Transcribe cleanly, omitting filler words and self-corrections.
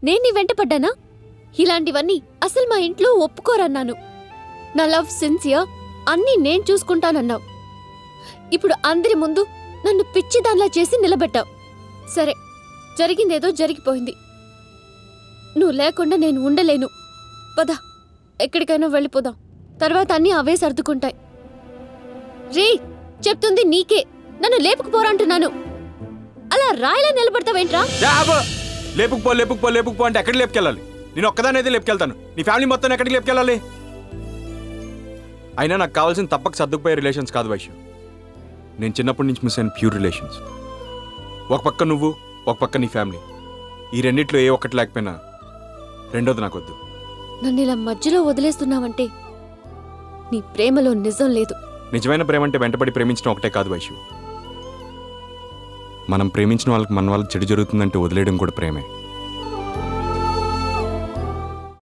నేను నీ వెంట పడ్డానా? ఇలాంటివన్నీ అసలు మా ఇంట్లో ఒప్పుకోరన్నాను. నా లవ్ సిన్సియర్, అన్నీ నేను చూసుకుంటానన్నావు. ఇప్పుడు అందరి ముందు నన్ను పిచ్చిదాన్లా చేసి నిలబెట్టావు. సరే, జరిగిందేదో జరిగిపోయింది. నువ్వు లేకుండా నేను ఉండలేను. పద, ఎక్కడికైనా వెళ్ళిపోదాం. తర్వాత అన్నీ అవే సర్దుకుంటాయి. రే, చెప్తుంది నీకే. నన్ను లేపుకుపోరంటున్నాను. అలా రాయిలా నిలబడతావేంట్రా? లేపుకుపో లేపుకుపో లేపుకుపో అంటే ఎక్కడికి లేపుకెళ్ళాలి? నేను ఒక్కదానైతే లేపుకెళ్తాను. నీ ఫ్యామిలీ మొత్తం ఎక్కడికి లేపుకెళ్ళాలి? అయినా నాకు కావాల్సిన తప్పక సర్దుకుపోయే రిలేషన్స్ కాదు వైశ్యం. నేను చిన్నప్పటి నుంచి మిస్ అయిన ప్యూర్ రిలేషన్స్. ఒక పక్క నువ్వు, ఒక పక్క నీ ఫ్యామిలీ. ఈ రెండిట్లో ఏ ఒక్కటి లేకపోయినా రెండోది నాకొద్దు. నన్ను ఇలా మధ్యలో వదిలేస్తున్నావంటే నీ ప్రేమలో నిజం లేదు. నిజమైన ప్రేమ అంటే వెంటబడి ప్రేమించడం ఒకటే కాదు వైశ్యం. మనం ప్రేమించిన వాళ్ళకి మన వాళ్ళకి చెడు జరుగుతుందంటే వదిలేయడం కూడా ప్రేమే.